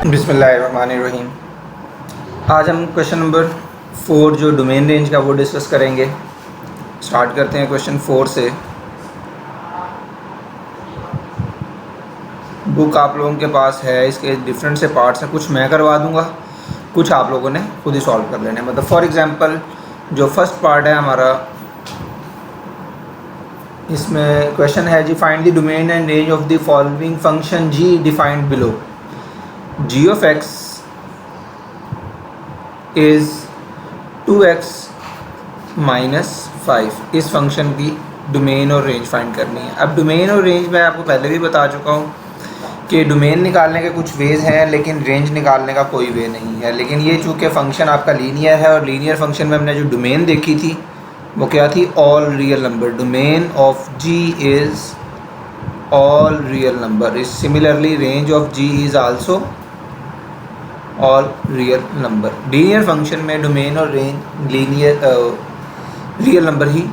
बिस्मिल्लाहिर्रहमानिर्रहीम। आज हम क्वेश्चन नंबर 4 जो डोमेन रेंज का वो डिस्कस करेंगे। स्टार्ट करते हैं क्वेश्चन 4 से। बुक आप लोगों के पास है, इसके डिफरेंट से पार्ट्स हैं, कुछ मैं करवा दूंगा, कुछ आप लोगों ने खुद ही सॉल्व कर लेना है। मतलब फॉर एग्जांपल जो फर्स्ट पार्ट है हमारा, इसमें क्वेश्चन है जी find the domain and range of the following function g defined below. G of x is 2x minus 5। इस फंक्शन की डोमेन और रेंज फाइंड करनी है। अब डोमेन और रेंज मैं आपको पहले भी बता चुका हूँ कि डोमेन निकालने के कुछ वेज हैं, लेकिन रेंज निकालने का कोई वे नहीं है। लेकिन ये चूँकि फ़ंक्शन आपका लीनियर है और लीनियर फंक्शन में हमने जो डोमेन देखी थी वो क्या थी, all real number. Domain of g is all real number. Is similarly range of g is also all real number. Linear function में डोमेन और रेंज लीनियर रियल नंबर ही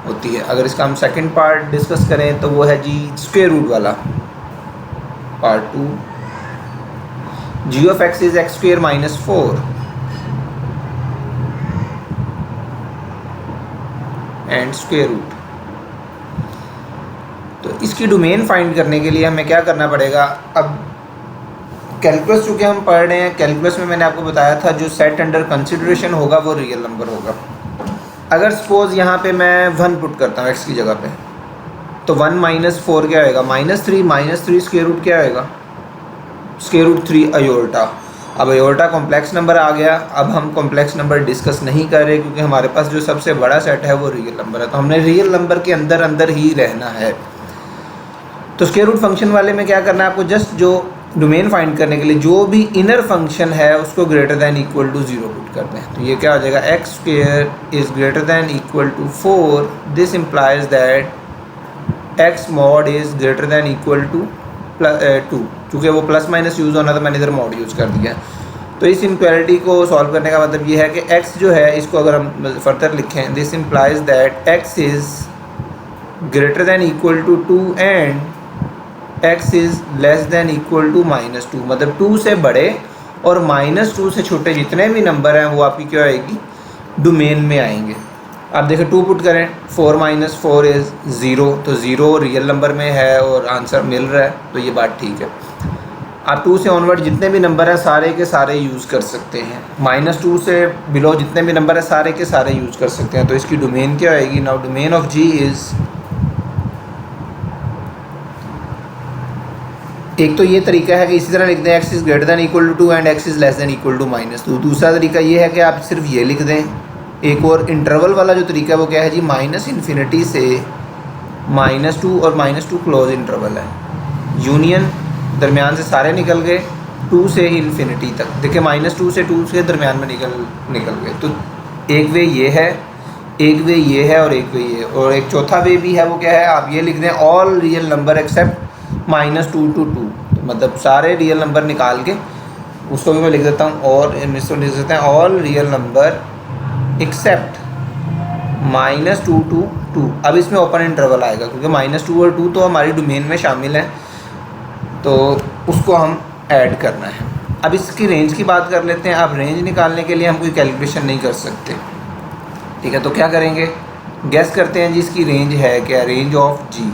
होती है। अगर इसका हम सेकंड पार्ट डिस्कस करें तो वो है जी स्क्वायर रूट वाला part 2। G of x is x square minus 4 and square root. तो इसकी डोमेन फाइंड करने के लिए हमें क्या करना पड़ेगा। अब कैलकुलस चूँकि हम पढ़ रहे हैं, कैलकुलस में मैंने आपको बताया था जो सेट अंडर कंसिडरेशन होगा वो रियल नंबर होगा। अगर सपोज यहाँ पे मैं 1 पुट करता हूँ एक्स की जगह पे, तो 1 माइनस 4 क्या होएगा, -3 स्क्वायर रूट क्या होएगा, स्क्वायर रूट 3 अयोल्टा। अब अयोल्टा कॉम्प्लेक्स नंबर आ गया। अब हम कॉम्प्लेक्स नंबर डिस्कस नहीं कर रहे क्योंकि हमारे पास जो सबसे बड़ा सेट है वो रियल नंबर है, तो हमने रियल नंबर के अंदर अंदर ही रहना है। तो स्क्वायर रूट फंक्शन वाले में क्या करना है आपको, जस्ट जो डोमेन फाइंड करने के लिए जो भी इनर फंक्शन है उसको greater than equal to 0 put करते हैं। तो ये क्या हो जाएगा, x square is greater than equal to 4। This implies that x mod is greater than equal to 2। चूँकि वो प्लस माइनस यूज़ होना था, मैंने इधर मॉड यूज़ कर दिया। तो इस इनक्वालिटी को सॉल्व करने का मतलब ये है कि एक्स जो है इसको अगर हम फर्दर लिखें, this implies that x is greater than equal to 2 and x is less than equal to -2। मतलब 2 से बड़े और -2 से छोटे जितने भी नंबर हैं वो आपकी क्या आएगी, डोमेन में आएंगे। आप देखें 2 पुट करें, 4 माइनस 4 इज़ 0, तो 0 रियल नंबर में है और आंसर मिल रहा है, तो ये बात ठीक है। आप 2 से ऑनवर्ड जितने भी नंबर हैं सारे के सारे यूज़ कर सकते हैं। -2 से बिलो जितने भी नंबर हैं सारे के सारे यूज़ कर सकते हैं। तो इसकी डोमेन क्या आएगी, now domain of g is, एक तो ये तरीका है कि इसी तरह लिख दें x is greater than equal to 2 and x is less than equal to -2। दूसरा तरीका ये है कि आप सिर्फ ये लिख दें। एक और इंटरवल वाला जो तरीका है वो क्या है जी, -∞ से -2 और -2 क्लोज इंटरवल है। यूनियन दरमियान से सारे निकल गए, 2 से इन्फिनिटी तक। देखिए -2 से 2 के दरमियान में निकल गए। तो एक वे ये है, एक वे ये है और एक वे ये, और एक चौथा वे भी है। वो क्या है, आप ये लिख दें all real number except -2 to 2। तो मतलब सारे रियल नंबर निकाल के उसको भी मैं लिख देता हूँ, और इसको लिख देते हैं all real number except -2 to 2। अब इसमें ओपन इंटरवल आएगा क्योंकि -2 और 2 तो हमारी डोमेन में शामिल हैं, तो उसको हम ऐड करना है। अब इसकी रेंज की बात कर लेते हैं। अब रेंज निकालने के लिए हम कोई कैलकुलेशन नहीं कर सकते, ठीक है। तो क्या करेंगे, गैस करते हैं जी इसकी रेंज है क्या, रेंज ऑफ जी।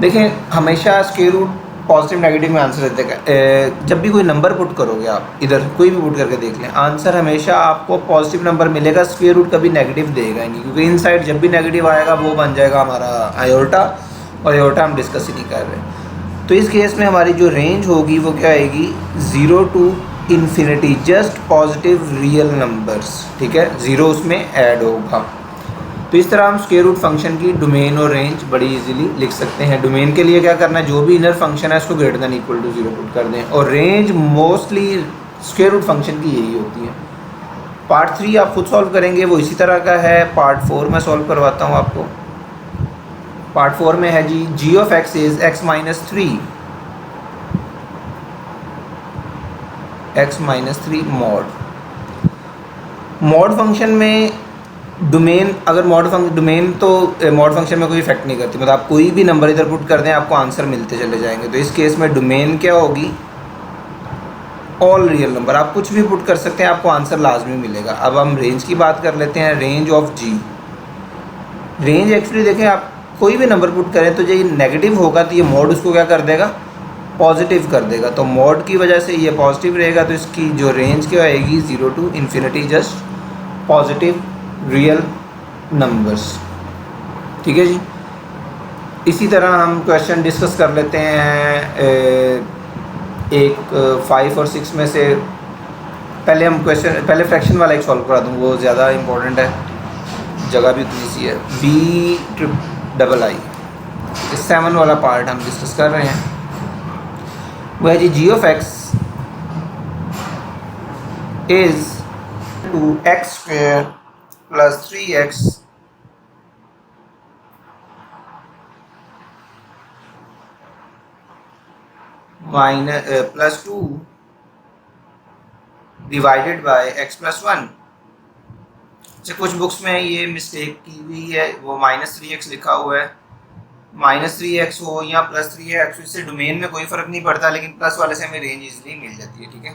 देखें हमेशा स्क्वायर रूट पॉजिटिव नेगेटिव में आंसर रहता है। जब भी कोई नंबर पुट करोगे आप, इधर कोई भी पुट करके देख लें, आंसर हमेशा आपको पॉजिटिव नंबर मिलेगा। स्क्वायर रूट कभी नेगेटिव देगा ही नहीं, क्योंकि इनसाइड जब भी नेगेटिव आएगा वो बन जाएगा हमारा आयोटा, और आयोटा हम डिस्कस ही नहीं कर रहे। तो इस केस में हमारी जो रेंज होगी वो क्या आएगी, 0 to infinity, just positive real numbers, ठीक है। 0 उसमें ऐड होगा। तो इस तरह हम स्क्वायर रूट फंक्शन की डोमेन और रेंज बड़ी इजीली लिख सकते हैं। डोमेन के लिए क्या करना है, जो भी इनर फंक्शन है उसको greater than equal to 0 put कर दें, और range mostly square root function की यही होती है। पार्ट 3 आप खुद सॉल्व करेंगे, वो इसी तरह का है। पार्ट 4 मैं सॉल्व करवाता हूँ आपको। पार्ट 4 में है जी g of x is x minus 3 mod function में डोमेन, अगर डोमेन तो मॉड फंक्शन में कोई इफेक्ट नहीं करती। मतलब आप कोई भी नंबर इधर पुट कर दें आपको आंसर मिलते चले जाएंगे। तो इस केस में डोमेन क्या होगी, ऑल रियल नंबर, आप कुछ भी पुट कर सकते हैं, आपको आंसर लाजमी मिलेगा। अब हम रेंज की बात कर लेते हैं, range of g. Range actually देखें, आप कोई भी नंबर पुट करें तो ये नेगेटिव होगा तो ये मॉड उसको क्या कर देगा, पॉजिटिव कर देगा। तो मॉड की वजह से ये पॉजिटिव रहेगा, तो इसकी जो रेंज क्या आएगी 0 to infinity, just positive real numbers. ठीक है जी। इसी तरह हम क्वेश्चन डिस्कस कर लेते हैं एक 5 और 6 में से। पहले हम क्वेश्चन, पहले फ्रैक्शन वाला एक सॉल्व करा दूँ, वो ज़्यादा इंपॉर्टेंट है, जगह भी उतनी सी है। BIII 7 वाला पार्ट हम डिस्कस कर रहे हैं। वो है जी g of x is two x square plus 3x minus plus 2 divided by x plus 1। अच्छा, कुछ बुक्स में ये मिस्टेक की हुई है, वो -3x लिखा हुआ है। -3x हो या +3x, इससे डोमेन में कोई फ़र्क नहीं पड़ता, लेकिन प्लस वाले से हमें रेंज इजीली मिल जाती है। ठीक है,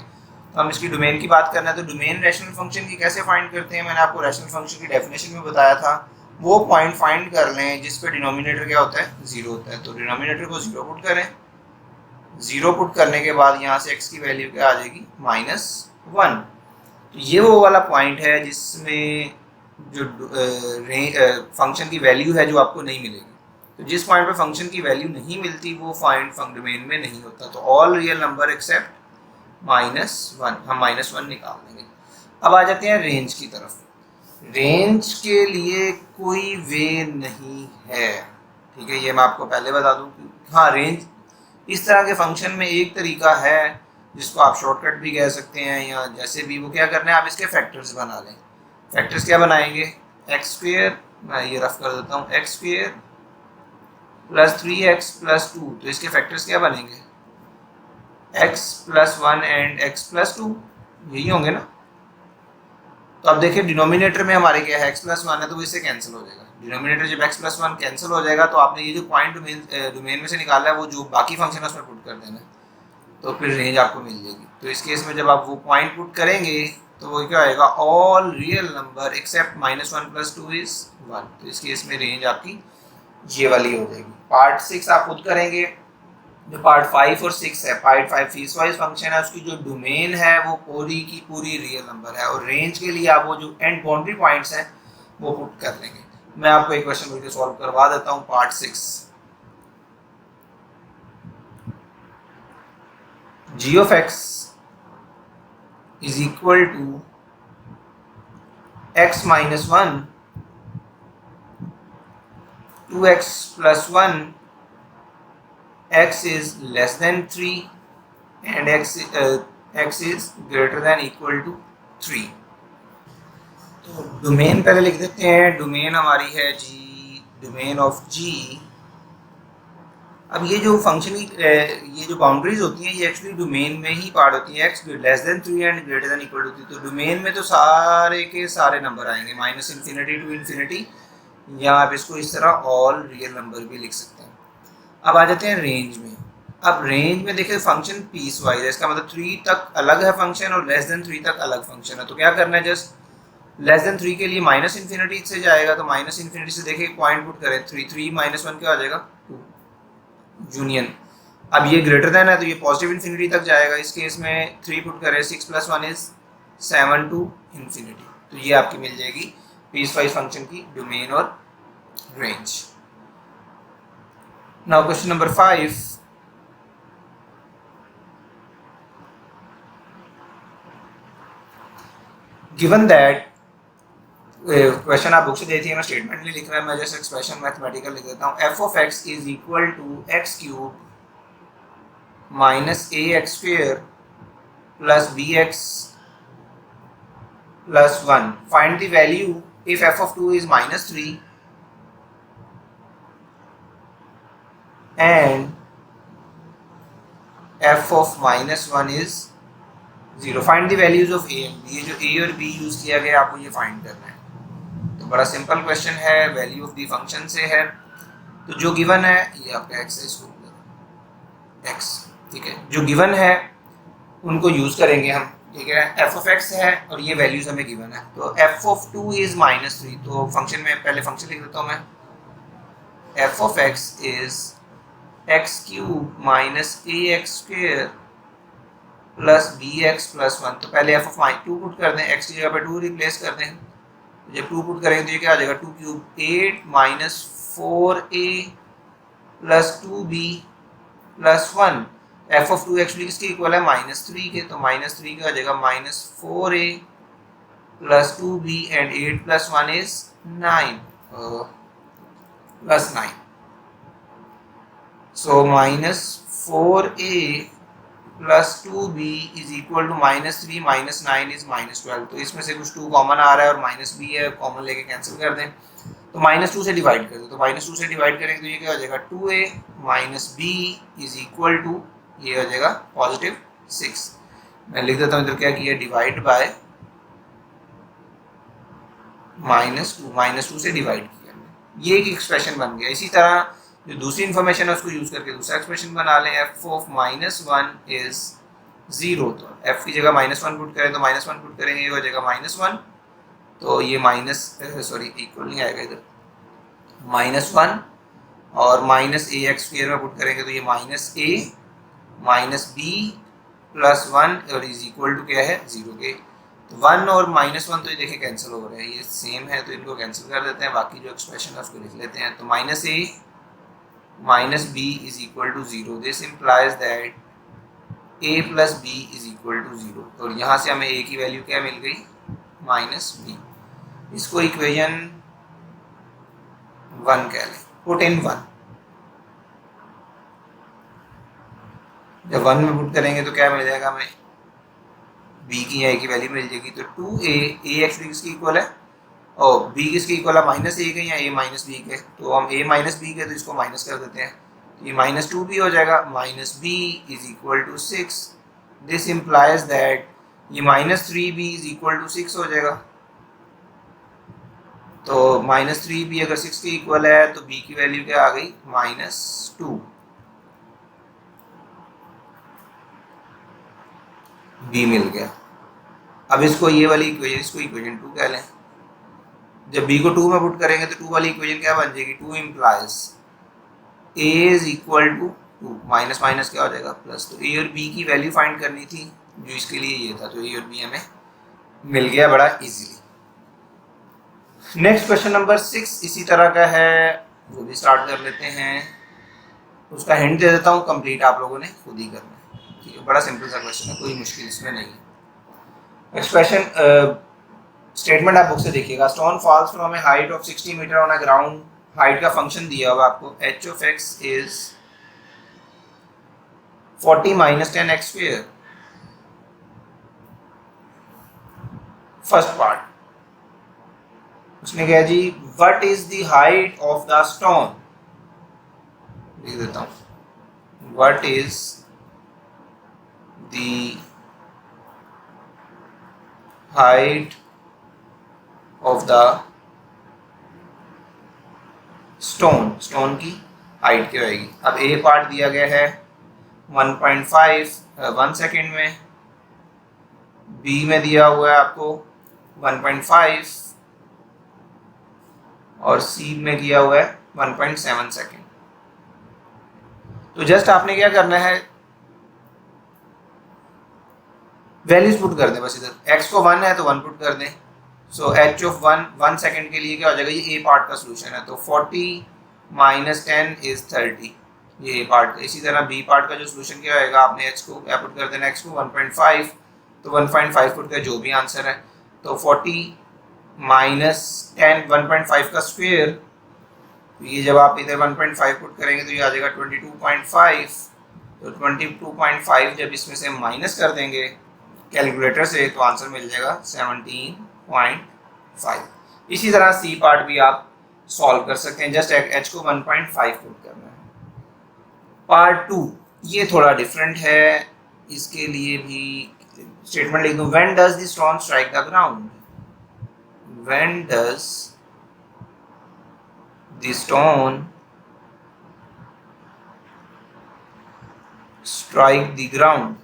तो हम इसकी डोमेन की बात करना है। तो डोमेन रैशनल फंक्शन की कैसे फाइंड करते हैं, मैंने आपको रैशनल फंक्शन की डेफिनेशन में बताया था। वो पॉइंट फाइंड कर लें जिस पे डिनोमिनेटर क्या होता है, 0 होता है। तो डिनोमिनेटर को 0 पुट करें। 0 पुट करने के बाद यहाँ से x की वैल्यू क्या आ जाएगी, -1। तो ये वो वाला पॉइंट है जिसमें जो फंक्शन की वैल्यू है जो आपको नहीं मिलेगी। तो जिस पॉइंट पे फंक्शन की वैल्यू नहीं मिलती वो पॉइंट डोमेन में नहीं होता। तो ऑल रियल नंबर एक्सेप्ट -1, हम -1 निकाल देंगे। अब आ जाते हैं रेंज की तरफ। रेंज के लिए कोई वे नहीं है। ठीक है, ये मैं आपको पहले बता दूं। हाँ, रेंज इस तरह के फंक्शन में एक तरीका है जिसको आप शॉर्टकट भी कह सकते हैं, या जैसे भी, वो क्या करना है, आप इसके फैक्टर्स बना लें। फैक्टर्स क्या बनाएंगे, x², मैं ये रफ कर देता हूँ, x² प्लस 3x प्लस 2। तो इसके फैक्टर्स क्या बनेंगे, x plus 1 and x plus 2, यही होंगे ना। तो अब देखिए डिनोमिनेटर में हमारे क्या है, x प्लस 1 है, तो वो इससे कैंसिल हो जाएगा। डिनोमिनेटर जब x प्लस 1 कैंसिल हो जाएगा तो आपने ये जो पॉइंट डोमेन में से निकाला है वो जो बाकी फंक्शन है उसमें पुट कर देना, तो फिर रेंज आपको मिल जाएगी। तो इस केस में जब आप वो पॉइंट पुट करेंगे तो वो क्या आएगा, all real number except -1 plus 2 is 1। तो इस केस में रेंज आपकी ये वाली हो जाएगी। पार्ट 6 आप खुद करेंगे। जो पार्ट 5 और 6 है, पार्ट 5 पीस वाइज फंक्शन है, उसकी जो डोमेन है वो पूरी की पूरी रियल नंबर है, और रेंज के लिए आप वो जो एंड बाउंड्री पॉइंट्स हैं वो पुट कर लेंगे। मैं आपको एक क्वेश्चन करके सॉल्व करवा देता हूँ। Part 6, g of x is equal to x minus 1, 2x plus 1, x is less than 3 and x is greater than equal to 3। तो डोमेन पहले लिख देते हैं। डोमेन हमारी है जी, डोमेन ऑफ g। अब ये जो फंक्शन की ये जो बाउंड्रीज होती हैं ये एक्चुअली डोमेन में ही पार्ट होती हैं, x less than 3 and greater than equal to 3। तो डोमेन में तो सारे के सारे नंबर आएंगे, -इन्फिनिटी टू इन्फिनिटी, या आप इसको इस तरह ऑल रियल नंबर भी लिख सकते हैं। अब आ जाते हैं रेंज में। अब रेंज में देखिए फंक्शन पीस वाइज है, इसका मतलब 3 तक अलग है फंक्शन और लेस देन 3 तक अलग फंक्शन है। तो क्या करना है, जस्ट लेस देन 3 के लिए -इन्फिनिटी से जाएगा, तो -इन्फिनिटी से देखिए पॉइंट पुट करें, 3 -1 क्या आ जाएगा, 2 यूनियन। अब ये ग्रेटर देन है तो ये पॉजिटिव इन्फिनिटी तक जाएगा। इस केस में 3 पुट करें, 6 प्लस 1 इज 7 टू इन्फिनिटी। तो ये आपकी मिल जाएगी पीस वाइज फंक्शन की डोमेन और range. Now question number 5, given that, question आप बुक से देती है, मैं स्टेटमेंट नहीं लिख रहा है, मैं जैसे एक्सप्रेशन मैथमेटिकल लिख देता हूँ। f of x is equal to x cube minus ax² plus bx plus 1। Find the value if f of 2 is -3 and f of -1 is 0। Find the values of a and b। ये जो a और b use किया गया आपको ये find करना है। तो बड़ा सिंपल क्वेश्चन है, वैल्यू ऑफ द फंक्शन से है। तो जो गिवन है ये आपका x है, इसको x, ठीक है, जो गिवन है उनको यूज़ करेंगे हम, ठीक है। एफ ऑफ एक्स है और ये वैल्यूज हमें गिवन है, तो एफ ऑफ 2 इज -3, तो फंक्शन में पहले फंक्शन लिख देता हूँ मैं, f of x is x cube minus a x square plus b x plus 1। तो पहले एफ ऑफ 2 पुट कर दें, एक्स की जगह पे 2 रिप्लेस कर दें, जब 2 पुट करेंगे तो ये क्या आ जाएगा, 2 cube 8 minus 4a plus 2b plus 1। F of 2 actually किसके इक्वल है, -3 के, तो -3 का आ जाएगा -4a plus 2b and 8 plus 1 is 9 plus 9, so -4a plus 2b is equal to -3 minus 9 is -12। तो इसमें से कुछ 2 कॉमन आ रहा है और -b है, कॉमन लेके कैंसिल कर दें, तो -2 से डिवाइड कर दो, तो -2 से डिवाइड करेंगे तो ये क्या हो जाएगा, 2a minus b is equal to, ये हो जाएगा +6। मैं लिख देता हूँ इधर क्या किया, डिवाइड बाय -2 से डिवाइड किया, ये एक एक्सप्रेशन बन गया। इसी तरह जो दूसरी इन्फॉर्मेशन है उसको यूज करके दूसरा एक्सप्रेशन बना लें, एफ ऑफ -1 इज 0, तो एफ की जगह -1 पुट करें तो -1 पुट करेंगे, ये हो जाएगा -1, तो ये इक्वल नहीं आएगा इधर, -1 और माइनस ए एक्स स्क्वायर में पुट करेंगे तो ये -a माइनस b प्लस 1 और इज इक्वल टू क्या है, 0 के। तो 1 और -1 तो ये देखिए कैंसिल हो रहे हैं, ये सेम है तो इनको कैंसिल कर देते हैं, बाकी जो एक्सप्रेशन है उसको लिख लेते हैं। तो -a minus b is equal to 0, this implies that a plus b is equal to 0, और यहाँ से हमें a की वैल्यू क्या मिल गई, -b। इसको इक्वेशन 1 कह लें, पुट इन 1। जब 1 में पुट करेंगे तो क्या मिल जाएगा हमें, b की या a की वैल्यू मिल जाएगी, तो 2a एक्चुअली किसकी इक्वल है, और b किसकी इक्वल है, -a के या a माइनस b के, तो हम a माइनस b के तो इसको माइनस कर देते हैं, तो ये -2b हो जाएगा, -b is equal to 6, this implies that ये -3b इज इक्वल टू 6 हो जाएगा। तो -3b अगर 6 के इक्वल है तो b की वैल्यू क्या आ गई, -2, b मिल गया। अब इसको ये वाली इक्वेशन, इसको इक्वेशन 2 कह लें। जब b को 2 में पुट करेंगे तो 2 वाली इक्वेशन क्या बन जाएगी, 2 implies a is equal to 2, minus minus क्या हो जाएगा प्लस। तो a और b की वैल्यू फाइंड करनी थी, जो इसके लिए ये था, तो a और b हमें मिल गया बड़ा इजीली। नेक्स्ट क्वेश्चन नंबर 6 इसी तरह का है, वो भी स्टार्ट कर लेते हैं। उसका हिंट दे देता हूँ, कंप्लीट आप लोगों ने खुद ही करना है, ठीक है। बड़ा सिंपल सा क्वेश्चन है, कोई मुश्किल इसमें नहीं है। एक्सप्रेशन स्टेटमेंट आप बुक से देखिएगा, stone falls from a height of 60 metre on a ground, height का फंक्शन दिया हुआ आपको, h of x is 40 minus 10x square. First part उसने कहा जी, what is the height of the stone, लिख देता हूं, what is the height of the stone, stone की हाइट क्या होगी। अब ए पार्ट दिया गया है 1 सेकेंड में, बी में दिया हुआ है आपको 1.5 और सी में दिया हुआ है 1.7 सेकेंड। तो जस्ट आपने क्या करना है, वैल्यूज पुट कर दें बस इधर, x को 1 है तो 1 पुट कर दें, सो h ऑफ 1 सेकेंड के लिए क्या हो जाएगा, ये a पार्ट का सोल्यूशन है, तो 40 माइनस 10 इज 30, ये a पार्ट। इसी तरह b पार्ट का जो सोल्यूशन क्या होगा, आपने h को क्या पुट कर देना, x को 1.5, तो 1.5 पुट कर जो भी आंसर है, तो 40 माइनस 10 1.5 का स्क्वायर, तो ये जब आप इधर 1.5 पुट करेंगे तो ये आ जाएगा 22.5, तो 22.5 जब इसमें से माइनस कर देंगे कैलकुलेटर से तो आंसर मिल जाएगा 17.5। इसी तरह सी पार्ट भी आप सॉल्व कर सकते हैं, जस्ट h को 1.5 पुट करना है। पार्ट 2 ये थोड़ा डिफरेंट है, इसके लिए भी स्टेटमेंट लिख दूं, when does the stone strike the ground, when does the stone strike the ground,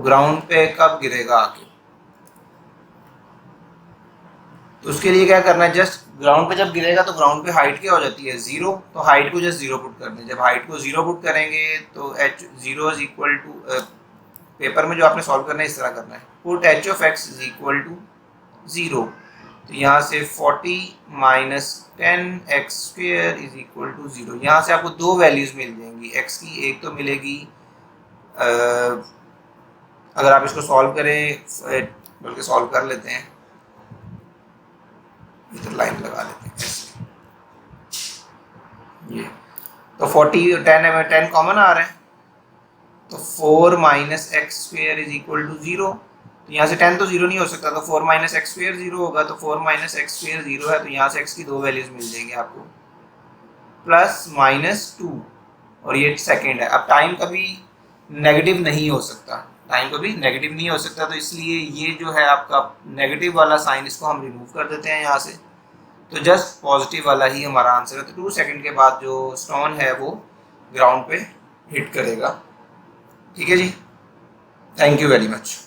ground पे कब गिरेगा आके, तो उसके लिए क्या करना है, जस्ट ग्राउंड पे जब गिरेगा तो ग्राउंड पे हाइट क्या हो जाती है 0, तो हाइट को जस्ट 0 पुट कर दें। जब हाइट को 0 पुट करेंगे तो h 0 is equal to, paper में जो आपने सॉल्व करना है इस तरह करना है, put h of x is equal to 0, तो यहाँ से 40 minus 10x square is equal to 0। यहाँ से आपको दो वैल्यूज मिल जाएंगी x की, एक तो मिलेगी अगर आप इसको सॉल्व करें, बल्कि सॉल्व कर लेते हैं, इधर लाइन लगा लेते हैं ऐसे, ये तो 40 और 10 कॉमन आ रहा है, तो 4 minus x square is equal to 0, तो यहाँ से 10 तो 0 नहीं हो सकता, तो 4 माइनस एक्स स्क्वेयर 0 होगा, तो 4 माइनस एक्स स्क्वेयर 0 है, तो यहाँ से x की दो वैल्यूज मिल जाएंगी आपको, प्लस माइनस 2, और ये सेकेंड है। अब टाइम कभी नेगेटिव नहीं हो सकता, टाइम कभी नेगेटिव नहीं हो सकता, तो इसलिए ये जो है आपका नेगेटिव वाला साइन, इसको हम रिमूव कर देते हैं यहाँ से, तो जस्ट पॉजिटिव वाला ही हमारा आंसर है। तो 2 सेकंड के बाद जो स्टोन है वो ग्राउंड पे हिट करेगा। ठीक है जी, थैंक यू वेरी मच।